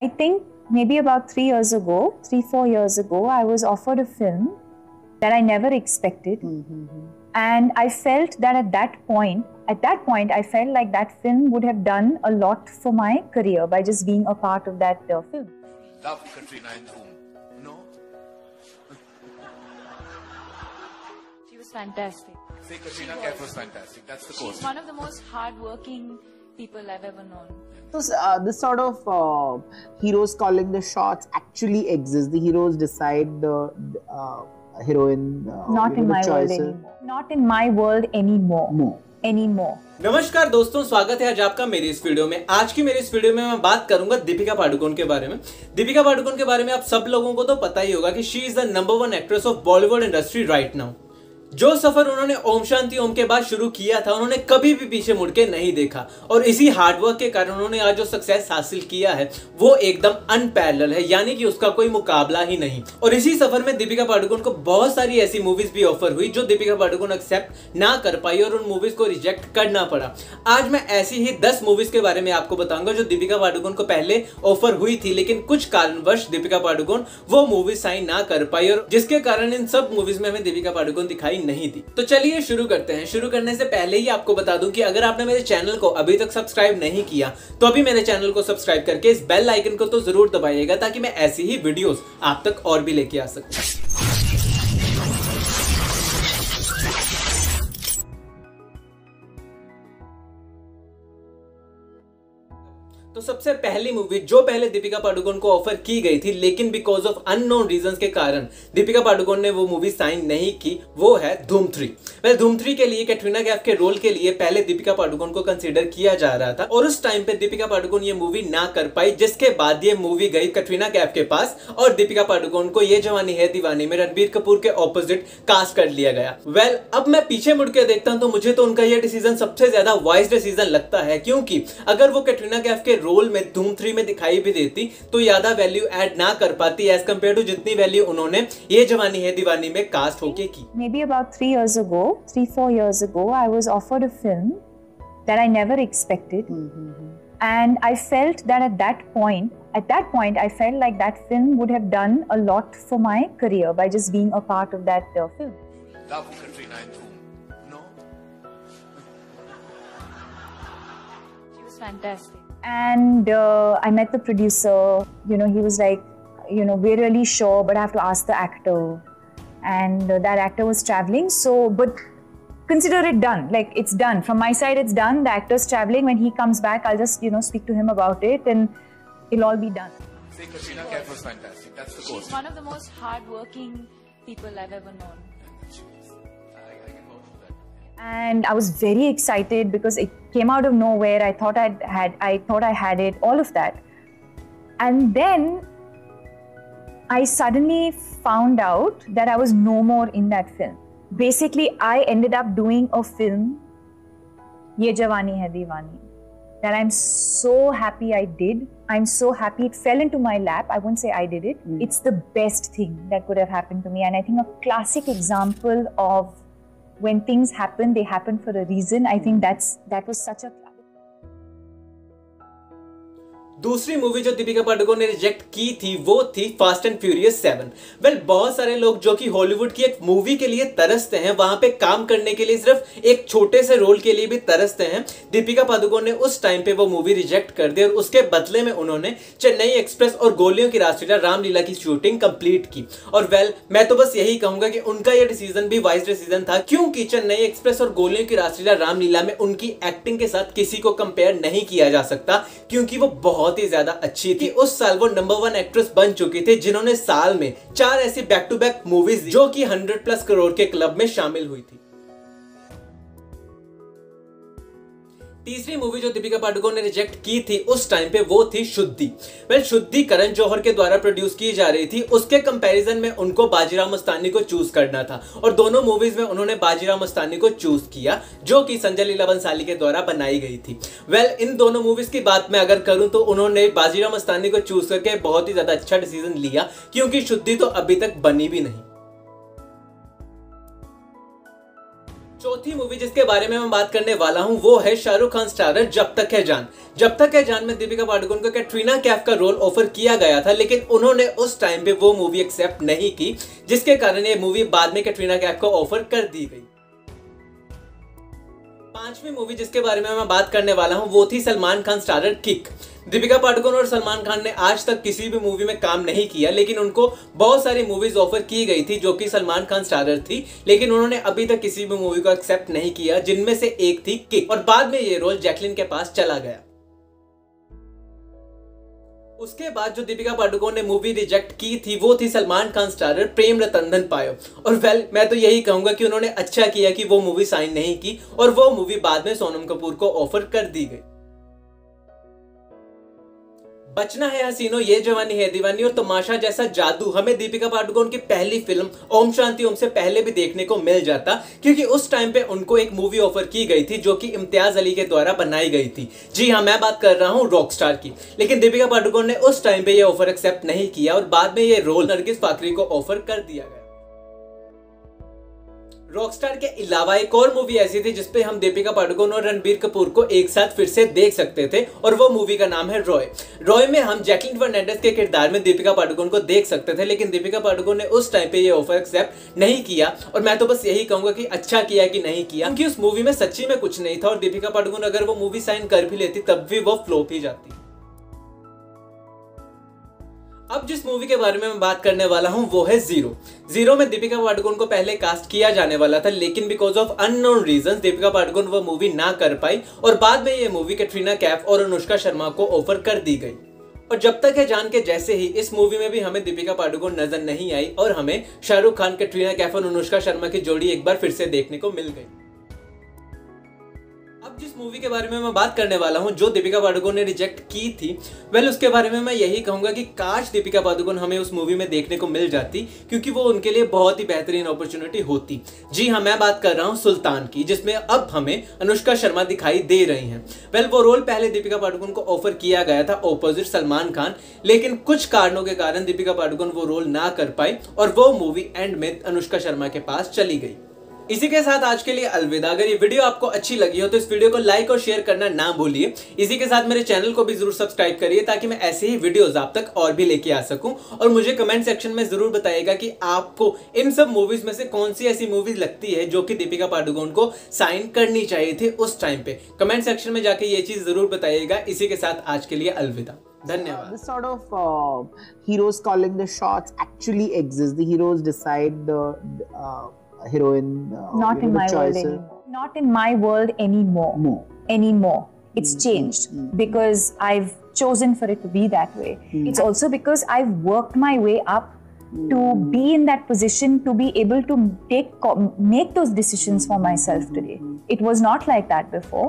I think maybe about 3, 4 years ago, I was offered a film that I never expected. And I felt that at that point, I felt like that film would have done a lot for my career by just being a part of that film. Love Katrina in the room. No? She was fantastic. Say Katrina Kaif was fantastic. That's the course. She's one of the most hard-working people I've ever known. So this sort of heroes calling the shots actually exists. The heroes decide the heroine. Not in my world anymore. Not in my world anymore. नमस्कार दोस्तों, स्वागत है आज आपका मेरी इस video में। आज की मेरी इस वीडियो में मैं बात करूंगा दीपिका पादुकोण के बारे में। दीपिका पादुकोण के बारे में आप सब लोगों को तो पता ही होगा कि she is the number 1 actress of Bollywood industry right now. जो सफर उन्होंने ओम शांति ओम के बाद शुरू किया था, उन्होंने कभी भी पीछे मुड़ के नहीं देखा और इसी हार्डवर्क के कारण उन्होंने आज जो सक्सेस हासिल किया है वो एकदम अनपैरेलल है, यानी कि उसका कोई मुकाबला ही नहीं। और इसी सफर में दीपिका पादुकोण को बहुत सारी ऐसी मूवीज भी ऑफर हुई जो दीपिका पादुकोण एक्सेप्ट ना कर पाई और उन मूवीज को रिजेक्ट करना पड़ा। आज मैं ऐसी ही 10 मूवीज के बारे में आपको बताऊंगा जो दीपिका पादुकोण को पहले ऑफर हुई थी, लेकिन कुछ कारणवश दीपिका पादुकोण वो मूवी साइन ना कर पाई और जिसके कारण इन सब मूवीज में हमें दीपिका पादुकोण दिखाई नहीं दी। तो चलिए शुरू करते हैं। शुरू करने से पहले ही आपको बता दूं कि अगर आपने मेरे चैनल को अभी तक सब्सक्राइब नहीं किया तो अभी मेरे चैनल को सब्सक्राइब करके इस बेल आइकन को तो जरूर दबाइएगा ताकि मैं ऐसी ही वीडियोस आप तक और भी लेके आ सकूं। तो सबसे पहली मूवी जो पहले दीपिका पादुकोण को ऑफर की गई थी, लेकिन बिकॉज ऑफ अननोन रीजंस के कारण दीपिका पादुकोण ने वो मूवी साइन नहीं की, वो है धूम 3। वह धूम 3 के लिए कैटरीना कैफ के रोल के लिए पहले दीपिका पादुकोण को कंसीडर किया जा रहा था और उस टाइम पे दीपिका पादुकोण ये मूवी ना कर पाई, जिसके बाद ये मूवी गई कैटरीना कैफ के पास और दीपिका पादुकोण को ये जवानी है दीवानी में रणबीर कपूर के ऑपोजिट कास्ट कर लिया गया। वेल, अब मैं पीछे मुड़ के देखता हूं तो मुझे तो उनका ये डिसीजन सबसे ज्यादा वाइज डिसीजन लगता है, क्योंकि अगर वो कैटरीना कैफ के रोल में धूम 3 में दिखाई भी देती तो ज्यादा वैल्यू ऐड ना कर पाती एज कंपेयर टू जितनी वैल्यू उन्होंने ये जवानी है दीवानी में कास्ट होके की। Maybe about 3, 4 years ago, I was offered a film that I never expected, and I felt that at that point, I felt like that film would have done a lot for my career by just being a part of that film. Love Katrina in the room. No? She was fantastic. And I met the producer. He was like, we're really sure, but I have to ask the actor. And that actor was traveling, but consider it done. Like, it's done. From my side, it's done. The actor's traveling. When he comes back, I'll just, speak to him about it and it'll all be done. Say Katrina Kaif was fantastic. That's the course. She's one of the most hard-working people I've ever known. I can vouch for that. And I was very excited because it came out of nowhere. I thought I had it, all of that. And then I suddenly found out that I was no more in that film. Basically, I ended up doing a film, Ye Jawani Hai Deewani, that I'm so happy I did. I'm so happy it fell into my lap. I won't say I did it. It's the best thing that could have happened to me. And I think a classic example of when things happen, they happen for a reason. I think that was such a... दूसरी movie जो दीपिका पादुकोण ने reject की थी वो थी fast and furious 7। Well, बहुत सारे लोग जो कि हॉलीवुड की एक मूवी के लिए तरसते हैं, वहां पे काम करने के लिए सिर्फ एक छोटे से रोल के लिए भी तरसते हैं, दीपिका पादुकोण ने उस टाइम पे वो मूवी रिजेक्ट कर दी और उसके बदले में उन्होंने चेन्नई एक्सप्रेस और गोलियों की रासलीला रामलीला की शूटिंग कंप्लीट की। और वेल, मैं तो बस यही कहूंगा कि उनका यह डिसीजन भी वाइज डिसीजन था, क्योंकि चेन्नई एक्सप्रेस और गोलियों की रासलीला रामलीला में उनकी एक्टिंग के साथ किसी को कंपेयर नहीं किया जा सकता, क्योंकि वो बहुत ही ज्यादा अच्छी थी। उस साल वो नंबर 1 एक्ट्रेस बन चुकी थी, जिन्होंने साल में 4 ऐसी बैक टू बैक मूवीज जो कि 100+ करोड़ के क्लब में शामिल हुई थी। तीसरी मूवी जो दीपिका पादुकोण ने रिजेक्ट की थी उस टाइम पे वो थी शुद्धि। वेल, शुद्धि करण जौहर के द्वारा प्रोड्यूस की जा रही थी। उसके कंपैरिजन में उनको बाजीराव मस्तानी को चूज करना था और दोनों मूवीज में उन्होंने बाजीराव मस्तानी को चूज किया, जो कि संजय लीला बंसाली के द्वारा बनाई गई थी। वेल, इन दोनों मूवीज की बात मैं अगर करूं तो उन्होंने बाजीराव मस्तानी को चूज करके बहुत ही ज्यादा अच्छा डिसीजन लिया, क्योंकि शुद्धि तो अभी तक बनी भी नहीं। चौथी मूवी जिसके बारे में मैं बात करने वाला हूं वो है शाहरुख खान स्टारर जब तक है जान। जब तक है जान में दीपिका पादुकोण को कैटरीना कैफ का रोल ऑफर किया गया था, लेकिन उन्होंने उस टाइम पे वो मूवी एक्सेप्ट नहीं की, जिसके कारण ये मूवी बाद में कैटरीना कैफ को ऑफर कर दी गई। पांचवी मूवी जिसके बारे में मैं बात करने वाला हूं वो थी सलमान खान स्टारर किक। दीपिका पादुकोण और सलमान खान ने आज तक किसी भी मूवी में काम नहीं किया, लेकिन उनको बहुत सारी मूवीज ऑफर की गई थी जो कि सलमान खान स्टारर थी, लेकिन उन्होंने अभी तक किसी भी मूवी को एक्सेप्ट नहीं किया, जिनमें से एक थी किक, और बाद में ये रोल जैकलिन के पास चला गया। उसके बाद जो दीपिका पादुकोण ने मूवी रिजेक्ट की थी वो थी सलमान खान स्टारर प्रेम रतन पायो, और मैं तो यही कहूंगा कि उन्होंने अच्छा किया कि वो मूवी साइन नहीं की और वो मूवी बाद में सोनम कपूर को ऑफर कर दी गई। बचना है हसीनो, ये जवानी है दीवानी और तमाशा जैसा जादू हमें दीपिका पादुकोण की पहली फिल्म ओम शांति ओम से पहले भी देखने को मिल जाता, क्योंकि उस टाइम पे उनको एक मूवी ऑफर की गई थी जो कि इम्तियाज अली के द्वारा बनाई गई थी। जी हाँ, मैं बात कर रहा हूँ रॉकस्टार की, लेकिन दीपिका पादुकोण ने उस टाइम पे ये ऑफर एक्सेप्ट नहीं किया और बाद में ये रोल नरगिस फाकरी को ऑफर कर दिया गया। रॉकस्टार के अलावा एक और मूवी ऐसी थी जिसपे हम दीपिका पादुकोण और रणबीर कपूर को एक साथ फिर से देख सकते थे, और वो मूवी का नाम है रॉय। रॉय में हम जैकलिन फर्नांडिस के किरदार में दीपिका पादुकोण को देख सकते थे, लेकिन दीपिका पादुकोण ने उस टाइम पे ये ऑफर एक्सेप्ट नहीं किया, और मैं तो बस यही कहूंगा कि अच्छा किया कि नहीं किया, क्योंकि उस मूवी में सच्ची में कुछ नहीं था और दीपिका पादुकोण अगर वो मूवी साइन कर भी लेती तब भी वो फ्लॉप ही जाती। अब जिस मूवी के बारे में मैं बात करने वाला हूं वो है जीरो। जीरो में दीपिका पादुकोण को पहले कास्ट किया जाने वाला था, लेकिन because of unknown reasons Deepika Padukone वो मूवी ना कर पाई और बाद में ये मूवी कैटरीना कैफ और अनुष्का शर्मा को ऑफर कर दी गई। और जब तक है जान के जैसे ही इस मूवी में भी हमें दीपिका पादुकोण नजर नहीं आई और हमें शाहरुख खान, कैटरीना कैफ और अनुष्का शर्मा की जोड़ी एक बार फिर से देखने को मिल गई। अब जिस मूवी के बारे में मैं बात करने वाला हूं जो दीपिका पादुकोण ने रिजेक्ट की थी, उसके बारे में मैं यही कहूंगा कि काश दीपिका पादुकोण हमें उस मूवी में देखने को मिल जाती, क्योंकि वो उनके लिए बहुत ही बेहतरीन अपॉर्चुनिटी होती। जी हाँ, मैं बात कर रहा हूं सुल्तान की, जिसमें अब हमें अनुष्का शर्मा दिखाई दे रही हैं। वो रोल पहले दीपिका पादुकोण को ऑफर किया गया था ऑपोजिट सलमान खान, लेकिन कुछ कारणों के कारण दीपिका पादुकोण वो रोल ना कर पाई और वो मूवी एंड में अनुष्का शर्मा के पास चली गई। इसी के साथ आज के लिए अलविदा। अगर ये वीडियो आपको अच्छी लगी हो तो इस वीडियो को लाइक और शेयर करना ना भूलिए। इसी के साथ मेरे चैनल को भी जरूर सब्सक्राइब करिए ताकि मैं ऐसे ही वीडियोस आप तक और भी लेके आ सकूं, और मुझे कमेंट सेक्शन में जरूर बताइएगा कि आपको इन सब मूवीज में से कौन सी ऐसी मूवीज लगती है जो कि दीपिका पादुकोण को साइन करनी चाहिए थी उस टाइम पे। कमेंट सेक्शन में जाके ये चीज जरूर बताइएगा। इसी के साथ आज के लिए अलविदा, धन्यवाद। This sort of heroes calling the shots actually exists. The heroes decide the heroine. Not in my world choices. anymore. Not in my world anymore. Anymore. It's changed because I've chosen for it to be that way. It's also because I've worked my way up to be in that position to be able to make those decisions for myself today. It was not like that before.